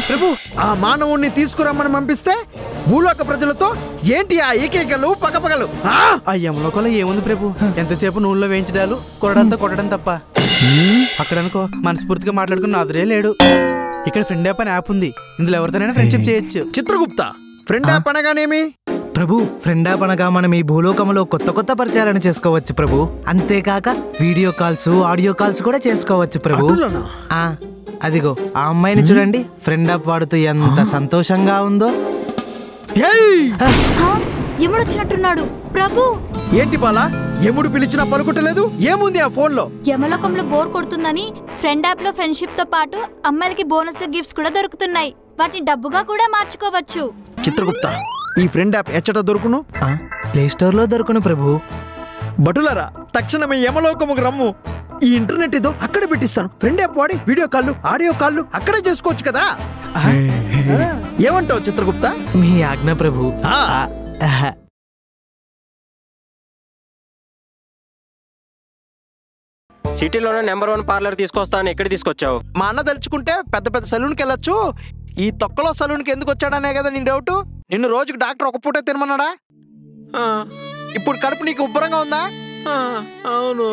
ప్రభు ఆ మానవుణ్ణి తీసుకురమ్మని పంపిస్తే భూలోక ప్రజలతో ఏంటి ఆ ఏకైకలు పగపగలు? ఆ యమలోకంలో ఏముంది ప్రభు? ఎంతసేపు నూనెలో వేయించడాలు కొరడాలతో కొట్టడం తప్ప. అక్కడ అనుకో మనస్ఫూర్తిగా మాట్లాడుకున్న అదరే లేడు. ఇక్కడ ఫ్రెండ్ యాప్ అని యాప్ ఉంది. ఇందులో ఎవరితోనైనా ఫ్రెండ్షిప్ చేయొచ్చు. చిత్రగుప్త, ఫ్రెండ్ యాప్ అనగానేమి? ప్రభు, ఫ్రెండ్ యాప్ అనగా మనం ఈ భూలోకంలో కొత్త కొత్త పరిచయాలను చేసుకోవచ్చు ప్రభు. అంతేకాక వీడియో కాల్స్, ఆడియో కాల్స్ కూడా చేసుకోవచ్చు ప్రభు. అదిగో ఆ అమ్మాయిని చూడండి, ఫ్రెండ్ యాప్ వాడుతూ ఎంత సంతోషంగా ఉందో. యముడొచ్చినట్టున్నాడు ప్రభు. ఏంటి బాలా, యముడు పిలిచినా పలుకుటలేదు? ఏముంది ఆ ఫోన్ లో? యమలోకంలో బోర్ కొడుతుందని ఫ్రెండ్ యాప్ లో ఫ్రెండ్షిప్ తో పాటు అమ్మాయిలకి బోనస్ గా గిఫ్ట్స్ కూడా దొరుకుతున్నాయి. వాటిని డబ్బుగా కూడా మార్చుకోవచ్చు. చిత్రగుప్త, ఈ ఫ్రెండ్ యాప్ ఎచ్చట దొరుకును? ప్లే స్టోర్ లో దొరుకును ప్రభు. భటులరా, తక్షణమే యమలోకముకు రమ్ము. ఈ ఇంటర్నెట్ ఏదో అక్కడ పెట్టిస్తాను. ఫ్రెండ్ యాప్ వాడి వీడియో కాళ్ళు, ఆడియో కాళ్ళు అక్కడే చేసుకోవచ్చు కదా. ఏమంటావు చిత్రగుప్త? మీ ఆజ్ఞ ప్రభు. సిటీలోనే నెంబర్ 1 పార్లర్ తీసుకొస్తాను. ఎక్కడ తీసుకొచ్చావు? మా అన్న తలుచుకుంటే పెద్ద పెద్ద సలూన్కి వెళ్ళొచ్చు. ఈ తొక్కలో సలూన్కి ఎందుకు వచ్చాడనే కదా నీ డౌట్. నిన్ను రోజుకి డాక్టర్ ఒక పూటే తినమన్నాడా? ఇప్పుడు కడుపు నీకు ఉబ్బరంగా ఉందా? అవును.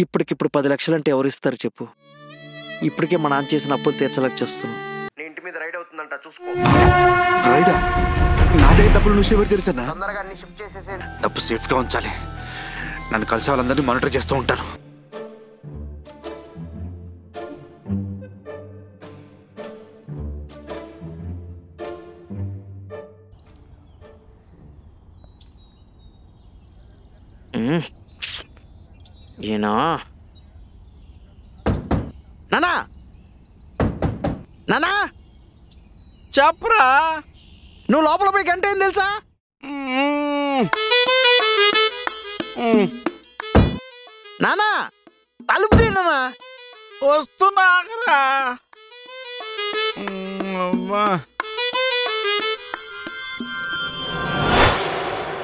ఇప్పటికిప్పుడు 10 లక్షలంటే ఎవరు ఇస్తారు చెప్పు? ఇప్పటికే మా నాన్న చేసిన అప్పులు తీర్చలేక చేస్తున్నాను. నీ ఇంటి మీద రైడ్ అవుతుందంట, చూసుకో. రైడా? నాదే డబ్బులు నువ్వు షివర్ తెలుసా? తొందరగా అన్ని షిఫ్ట్ చేసేసి డబ్బు సేఫ్ గా ఉంచాలి. నన్ను కలిసి వాళ్ళందరినీ మానిటర్ చేస్తూ ఉంటాను. ఏనా నానా, నానా చెప్పరా. నువ్వు లోపల పోయి గంట ఏం తెలుసా? నానా తలుపు తీ నానా. వస్తున్నారా?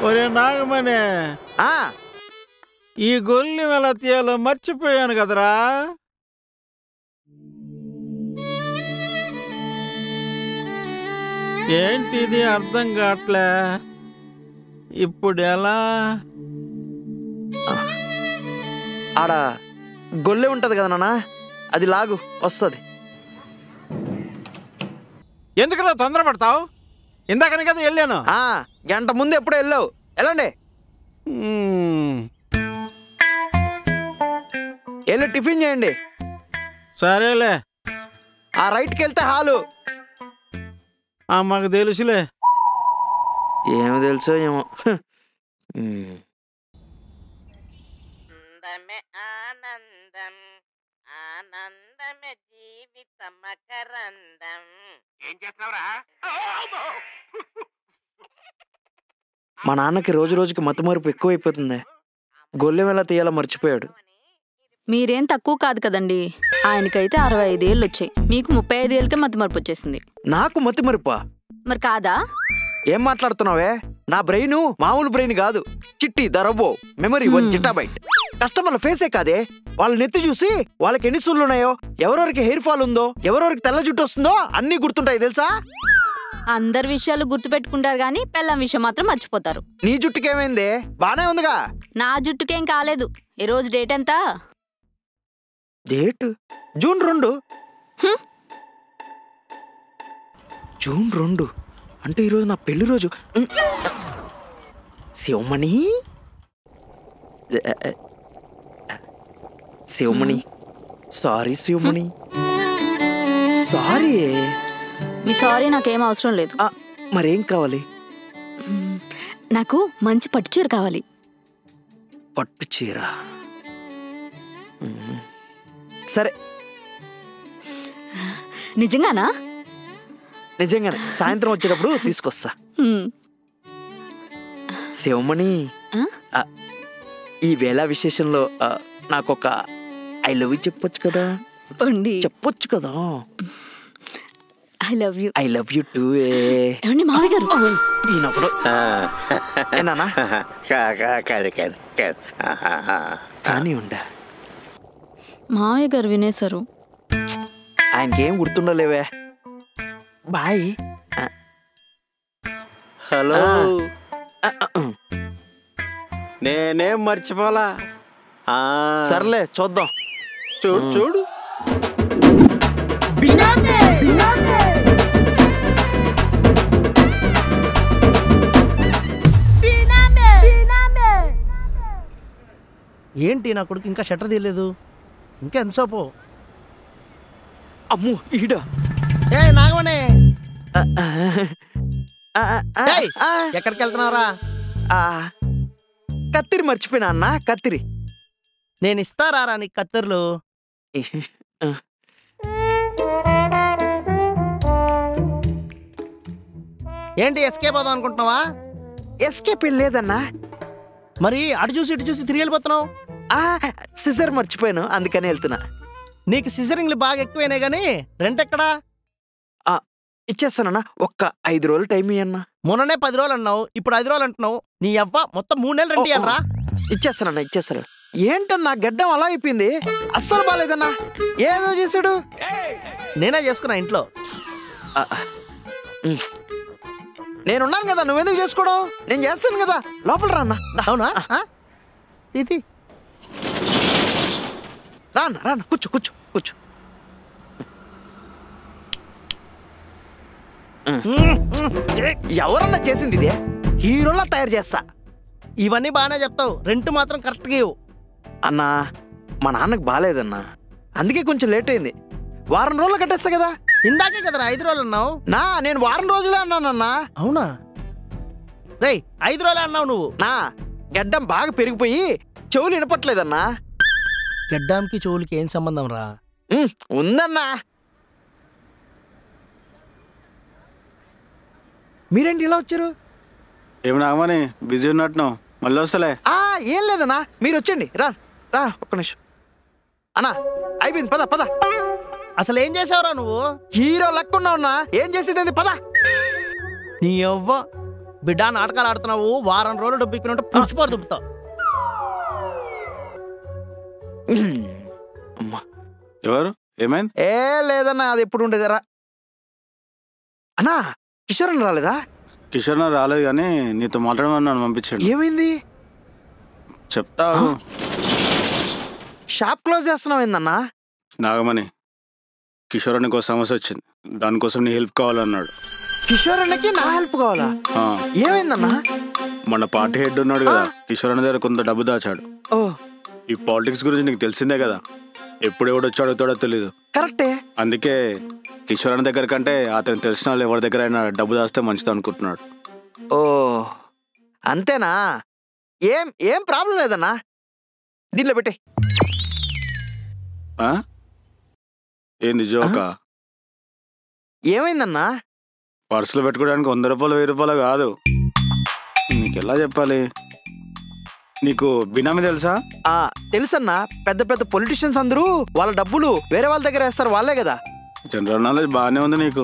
ఒరే నాగమనే, ఈ గొల్లి ఎలా తీయాలో మర్చిపోయాను కదరా. ఏంటిది అర్థం కావట్లే. ఇప్పుడు ఎలా? ఆడ గొల్లె ఉంటది కదా నాన్న, అది లాగు వస్తుంది. ఎందుకలా తొందరపడతావు? ఇందాకనే కదా వెళ్ళాను. గంట ముందు ఎప్పుడో వెళ్ళావు. వెళ్ళండి, వెళ్ళి టిఫిన్ చేయండి. సరేలే. ఆ రైట్కి వెళ్తే హాలు. మాకు తెలుసులే. ఏమి తెలుసో ఏమో. ఆనందం ఆనందమే జీవిత మకరందం. ఏం చేస్తున్నావురా? మా నాన్నకి రోజు రోజుకి మతిమరుపు ఎక్కువైపోతుంది. గొల్లెం ఎలా తీయాలో మర్చిపోయాడు. మీరేం తక్కువ కాదు కదండి. ఆయనకైతే 65 ఏళ్ళు వచ్చాయి, మీకు 35 ఏళ్ళకే మతిమరుపు వచ్చేసింది. నాకు మతిమరుపా? మరి కాదా? ఏం మాట్లాడుతున్నావే? నా బ్రెయిన్ మామూలు బ్రెయిన్ కాదు. చిట్టి దరబో మెమరీ 1 జిటాబైట్. కస్టమర్ల ఫేసే కాదే, వాళ్ళ నెత్తి చూసి వాళ్ళకి ఎన్ని సుళ్ళు ఉన్నాయో, ఎవరెవరికి హెయిర్ ఫాల్ ఉందో, ఎవరెవరికి తెల్ల జుట్టు వస్తుందో అన్ని గుర్తుంటాయి తెలుసా? అందరి విషయాలు గుర్తు పెట్టుకుంటారు గానీ పెళ్ళం విషయం మాత్రం మర్చిపోతారు. నీ జుట్టుకేమైంది? బానే ఉందిగా. నా జుట్టుకేం కాలేదు. ఈ రోజు డేట్ ఎంత? Date June 2. జూన్ 2 అంటే ఈరోజు నా పెళ్లి రోజు. Shivamani, Shivamani, sorry Shivamani, sorry. మీ సారీ నాకేం అవసరం లేదు. మరేం కావాలి? నాకు మంచి పట్టు చీర కావాలి. పట్టు చీర? సరే. నిజంగానా? నిజంగానే. సాయంత్రం వచ్చేటప్పుడు తీసుకొస్తా. శివమణి, ఈ వేళ విశేషంలో నాకొక ఐ లవ్ యూ చెప్పొచ్చు కదా? చెప్పొచ్చు కదా? I love you. I love you two. ఏమండి మావయ్య గారు? ఈయనొకడు. ఏనా? కానీ ఉండ మామయ్య గారు వినేశారు. ఆయనకేం గుర్తుండలేవే. బాయ్. హలో. నేనేం మర్చిపోలా. సర్లే చూద్దాం. చూడు చూడు. ఏంటి నా కొడుకు ఇంకా షట్టర్ తీయలేదు? ఇంకా ఎంతసేపు? అమ్ము ఈడ. ఏ నాగమనే, ఎక్కడికి వెళ్తున్నావురా? కత్తిరి మర్చిపోయినా అన్న. కత్తిరి నేను ఇస్తారా నీకు కత్తెరలు? ఏంటి ఎస్కేప్ అవుదాం అనుకుంటున్నావా? ఎస్కేప్ లేదన్నా. మరి అటు చూసి ఇటు చూసి తిరిగి వెళ్ళిపోతున్నావు. సిజర్ మర్చిపోయాను, అందుకని వెళ్తున్నా. నీకు సిజరింగ్లు బాగా ఎక్కువైనాయి గానీ రెంట్ ఎక్కడా? ఇచ్చేస్తానన్నా. ఒక్క 5 రోజులు టైం ఇయ్యన్నా. మొన్ననే 10 రోజులు అన్నావు, ఇప్పుడు 5 రోజులు అంటున్నావు. నీ అవ్వ మొత్తం 3 నెలలు రెంట్ ఇయ్యాలరా? ఇచ్చేస్తానన్నా, ఇచ్చేస్తాను. ఏంటన్నా గడ్డం అలా అయిపోయింది? అస్సలు బాగాలేదన్నా. ఏదో చేశాడు. నేనే చేసుకున్నా ఇంట్లో. నేనున్నాను కదా, నువ్వెందుకు చేసుకోవడం? నేను చేస్తాను కదా. లోపల రా అన్న. అవునా? ఇది రాన్న రాన్న, కూర్చో కూర్చో కూర్చో. ఎవరన్నా చేసింది ఇదే? హీరోలా తయారు చేస్తా. ఇవన్నీ బాగానే చెప్తావు, రెంట్ మాత్రం కరెక్ట్గా ఇవ్వు. అన్నా మా నాన్నకు బాగాలేదన్నా, అందుకే కొంచెం లేట్ అయింది. వారం రోజులు కట్టేస్తా కదా. ఇందాకే కదరా 5 రోజులు అన్నావు. నేను వారం రోజులే అన్నానన్నా. అవునా? రేయ్ 5 రోజులే అన్నావు నువ్వు. గడ్డం బాగా పెరిగిపోయి చెవులు వినపట్లేదన్నా. గడ్డానికి చెవులకి ఏం సంబంధం రా? ఉందన్నా. మీరేంటి ఇలా వచ్చారు? ఏమి నాగమని బిజీ ఉన్నట్టు, మళ్ళీ వస్తలే. ఏం లేదన్నా, మీరు వచ్చండి. రా రా, ఒక్క నిమిషం అన్నా. అయిపోయింది, పద పద. అసలు ఏం చేసావురా నువ్వు? హీరో లెక్కున్నావున్నా. ఏం చేసేది? పద. నీ అవ్వ బిడ్డ నాటకాలు ఆడుతున్నావు. వారం రోజులు డబ్బు ఇప్పినట్టు పుచ్చిపోరు దుబ్బుతావు. ఎవరు? ఏమైంది? ఏ లేదన్నా, అది ఎప్పుడు ఉండేదరా. అన్నా కిషోర్ అన్న రాలేదా? కిషోర్ రాలేదు కానీ నీతో మాట్లాడమని నన్ను పంపించాడు. ఏమైంది చెప్తా. షాప్ క్లోజ్ చేస్తున్నావు ఏందన్నా? నాగమణి, కిషోర్ అన్నకు ఒక సమస్య వచ్చింది, దానికోసం నీ హెల్ప్ కావాలన్నాడు. కిషోర్ అన్నకి నా హెల్ప్ కావాలా? ఏమైందన్నా? మన పార్టీ హెడ్ ఉన్నాడు కదా, కిషోర్ అన్న దగ్గర కొంత డబ్బు దాచాడు. ఈ పాలిటిక్స్ గురించి నీకు తెలిసిందే కదా, ఎప్పుడు ఎవడొచ్చి అడుగుతాడో తెలీదు. కరెక్టే. అందుకే కిషోర్ అన్న దగ్గర కంటే అతను తెలిసిన వాళ్ళు ఎవరి దగ్గర అయినా డబ్బు దాస్తే మంచిది అనుకుంటున్నాడు. ఓ అంతేనా? ఏం ఏం ప్రాబ్లం లేదన్నా, దీంట్లో పెట్టే. ఏంది జోకా? ఏమైందన్నా? పర్సులు పెట్టుకోవడానికి 100 రూపాయలు 1000 రూపాయలు కాదు. నీకు ఎలా చెప్పాలి? నీకు బినామీ తెలుసా? తెలుసన్నా. పెద్ద పెద్ద పొలిటీషియన్స్ అందరూ వాళ్ళ డబ్బులు వేరే వాళ్ళ దగ్గర వేస్తారు, వాళ్ళే కదా. జనరల్ నాలెడ్జ్ బాగానే ఉంది నీకు.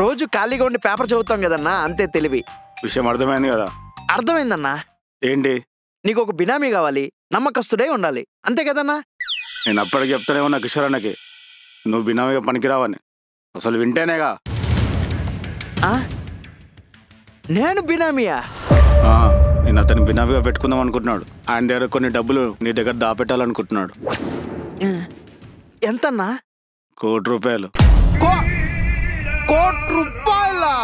రోజు ఖాళీగా ఉండి పేపర్ చదువుతాం కదన్నా, అంతే తెలివి. విషయం అర్థమైంది కదా? అర్థమైందన్నా. ఏంటి? నీకు ఒక బినామీ కావాలి, నమ్మకస్తుడై ఉండాలి, అంతే కదన్నా? నేను అప్పటికి చెప్తానే ఉన్నా కిషోర్ అన్నకి, నువ్వు బినామీగా పనికిరావని. అసలు వింటేనేగా. నేను బినామీయా? నేను అతను బినామీగా పెట్టుకుందాం అనుకుంటున్నాడు. ఆయన దగ్గర కొన్ని డబ్బులు నీ దగ్గర దాపెట్టాలనుకుంటున్నాడు. ఎంతన్నా? 1 కోటి రూపాయలు. 1 కోటి రూపాయలా?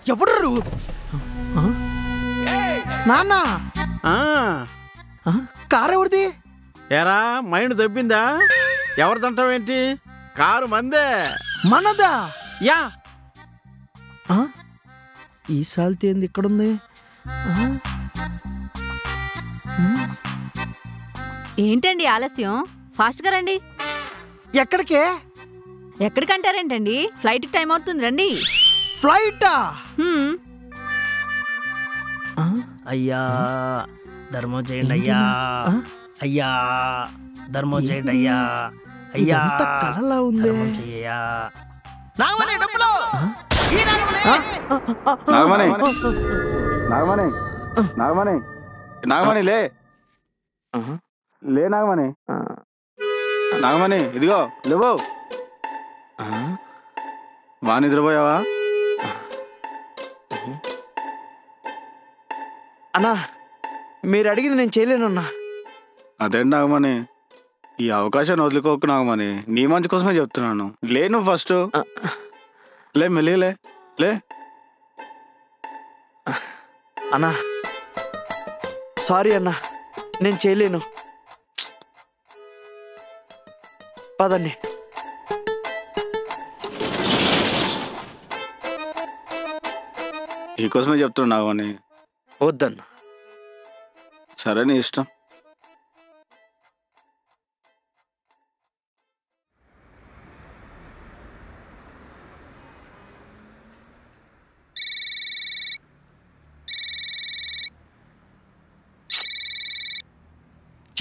ఎవరు నాన్న? కారు ఎవరిది? ఎరా మైండ్ దబ్బిందా? ఎవరిదంటావేంటి? కారు మందే. మనదా? యా. ఈ సాల్తీ ఏంది ఇక్కడుంది? ఏంటండి ఆలస్యం? ఫాస్ట్గా రండి. ఎక్కడికే? ఎక్కడికంటారేంటండి? ఫ్లైట్కి టైం అవుతుంది, రండి. ఫ్లైటా? అయ్యా ధర్మం చేయండి అయ్యా. అయ్యా ధర్మం చేయండి అయ్యా. అయ్యా ఎంత కలలా ఉంది. చెయ్యా. నాగమణి డబ్బులు ఈ నాగమణి. నాగమణి నాగమణి నాగమణి నాగమణి లే లే నాగమణి నాగమణి ఇదిగో లేవో. బాగా నిద్రపోయావా? అన్నా మీరు అడిగింది నేను చేయలేనన్నా. అదేంటి నాగమణి, ఈ అవకాశాన్ని వదులుకోకు నాగమణి. నీ మంచి కోసమే చెప్తున్నాను. లే నువ్వు ఫస్ట్ లే మెల్లిలే లే. అన్నా సారీ అన్నా, నేను చేయలేను. పదండి. ఈ కోసమే చెప్తున్నా నాగమణి. వద్దన్నా. సరే నీ ఇష్టం.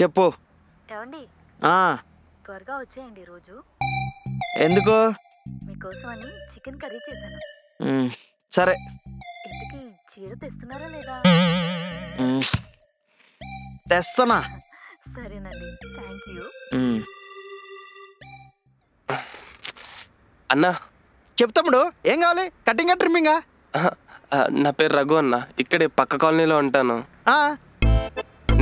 చెప్పు. ఏమండి త్వరగా వచ్చేయండి రోజు. ఎందుకు? మీకోసం అని చికెన్ కర్రీ చేశాను. సరే. ఇంటికి చీర తెస్తున్నారా లేదా? తెస్తానా. సరేనండి, థ్యాంక్ యూ. అన్నా చెప్తాముడు ఏం కావాలి? కటింగా ట్రిమ్మింగా? నా పేరు రఘు అన్న, ఇక్కడే పక్క కాలనీలో ఉంటాను.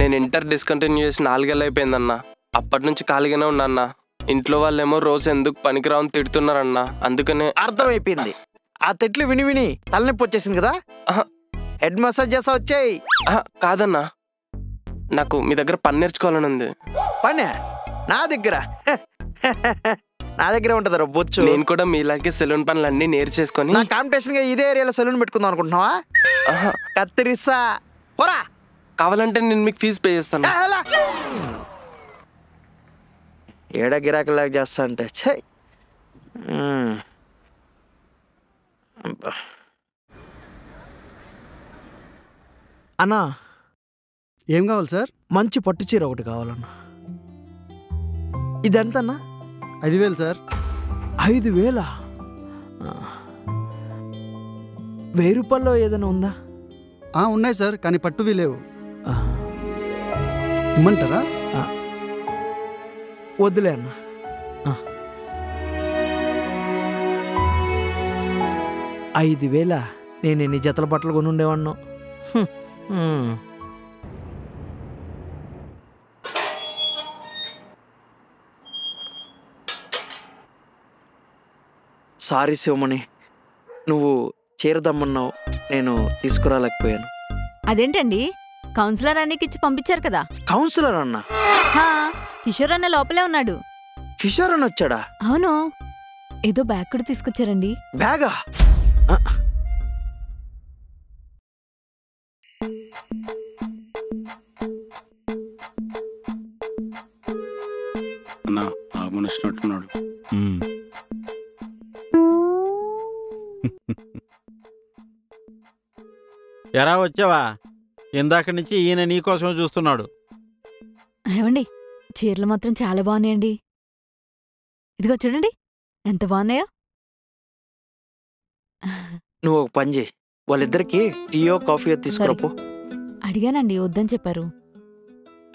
నేను ఇంటర్ డిస్కంటిన్యూ చేసి 4 ఏళ్ళు అయిపోయిందన్నా. అప్పటి నుంచి ఖాళీగానే ఉన్నా అన్న. ఇంట్లో వాళ్ళేమో రోజు ఎందుకు పనికిరావని తిడుతున్నారన్నా, అందుకనే. అర్థమైపోయింది. ఆ తిట్లు విని విని తలనొప్పి వచ్చేసింది కదా. హెడ్ మసాజ్ చేసా వచ్చాయి. కాదన్నా, నాకు మీ దగ్గర పని నేర్చుకోవాలని ఉంది. పని నా దగ్గర నా దగ్గర ఉంటది రా బొచ్చు. నేను కూడా మీలాగే సెలూన్ పనులన్నీ నేర్చేసుకొని నా కాంపిటీషన్ గా ఇదే ఏరియాలో సెలూన్ పెట్టుకుందాం అనుకుంటున్నావా? కత్తిరిస్తా పోరా. కావాలంటే నేను మీకు ఫీజు పే చేస్తాను. ఏడ గిరాకీలాగా చేస్తా అంటే చెయ్. అన్నా ఏం కావాలి సార్? మంచి పట్టు చీర ఒకటి కావాలన్నా. ఇదెంతన్నా? 5,000 సార్. 5,000? 1000 రూపాయల్లో ఏదైనా ఉందా? ఉన్నాయి సార్, కానీ పట్టువి లేవు. ఇమ్మంటారా? వద్దులే అన్న. 5,000 నేను ఎన్ని జతల బట్టలు కొని ఉండేవాడిను. సారీ శివమణి, నువ్వు చీరదమ్మన్నావు, నేను తీసుకురాలేకపోయాను. అదేంటండి, కౌన్సిలర్ అన్నకి ఇచ్చి పంపించారు కదా. కౌన్సిలర్ అన్న? కిషోర్ అన్న లోపలే ఉన్నాడు. కిషోర్ అన్న వచ్చాడా? అవును, ఏదో బ్యాగ్ కూడా తీసుకొచ్చారండి. బ్యాగా? అన్నా ఆగమని వచ్చినట్టున్నాడు. ఎరా వచ్చావా? ఇందాక నుంచి ఈయన నీకోసమే చూస్తున్నాడు. ఏమండి, చీరలు మాత్రం చాలా బాగున్నాయండి. ఇదిగో చూడండి ఎంత బాగున్నాయో. నువ్వు ఒక పని చేయి, వాళ్ళిద్దరికి టీయో కాఫీయో తీసుకురాపో. అడిగానండి, వద్దని చెప్పారు.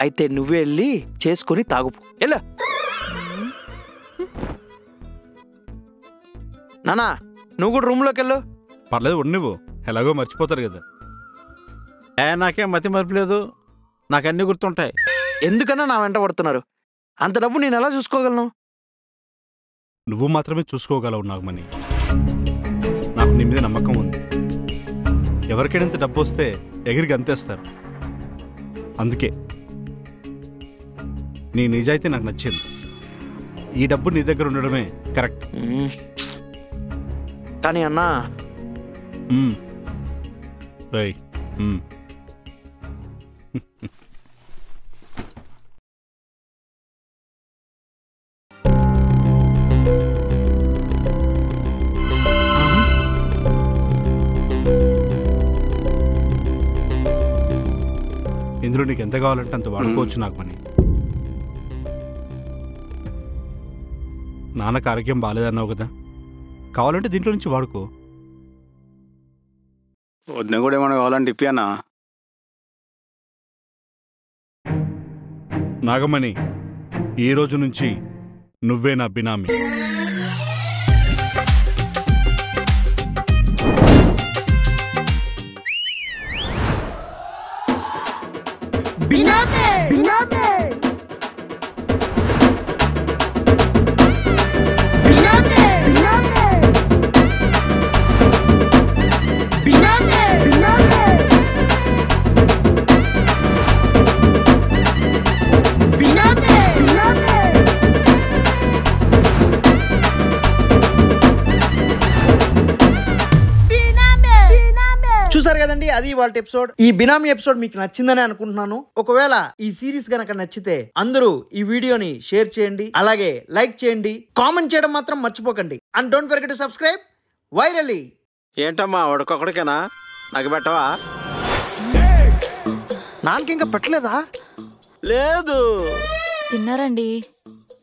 అయితే నువ్వే వెళ్ళి చేసుకుని తాగుపో. ఎలా నానా, నువ్వు కూడా రూమ్లోకి వెళ్ళు. పర్లేదు, నువ్వు ఎలాగో మర్చిపోతారు కదా. నాకేం మతి మరపలేదు, నాకు అన్ని గుర్తుంటాయి. ఎందుకన్నా నా వెంట పడుతున్నారు? అంత డబ్బు నేను ఎలా చూసుకోగలను? నువ్వు మాత్రమే చూసుకోగలవు నాగమణి. నాకు నీ మీద నమ్మకం ఉంది. ఎవరికైనా ఇంత డబ్బు వస్తే ఎగిరికి అంతేస్తారు. అందుకే నీ నిజాయితీ నాకు నచ్చింది. ఈ డబ్బు నీ దగ్గర ఉండడమే కరెక్ట్. కానీ అన్నా రై ఇందులో నీకు ఎంత కావాలంటే అంత వాడుకోవచ్చు నాగమణి. నాన్నకు ఆరోగ్యం బాగాలేదన్నావు కదా, కావాలంటే దీంట్లో నుంచి వాడుకో. వదిన కూడా ఏమైనా కావాలంటే ఇప్పి అన్న. నాగమణి, ఈ రోజు నుంచి నువ్వే నా బినామీ. చూసారు కదండి, అది వాళ్ళ ఎపిసోడ్. ఈ బినామీ ఎపిసోడ్ మీకు నచ్చిందని అనుకుంటున్నాను. ఒకవేళ ఈ సిరీస్ గనక నచ్చితే అందరూ ఈ వీడియోని షేర్ చేయండి, అలాగే లైక్ చేయండి, కామెంట్ చేయడం మాత్రం మర్చిపోకండి. And don't forget to subscribe virally. ఏంటమ్మా వాడుకొకడికేనా? నాకు పెట్టవా? నాన్నకి ఇంకా పెట్టలేదా? లేదు. తిన్నారండి?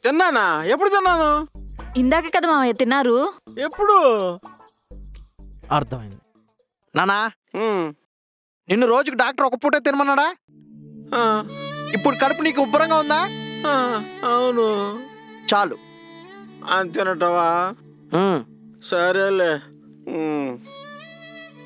తిన్నానా? ఎప్పుడు తిన్నాను? ఇందాకే కదా మామయ్య తిన్నారు. ఎప్పుడు? అర్థమైంది. నానా, నిన్ను రోజుకి డాక్టర్ ఒక పూటే తినమన్నాడా? ఇప్పుడు కడుపు నీకు ఉబ్బరంగా ఉందా? అవును. చాలు. అంతేనటవా? సరేలే.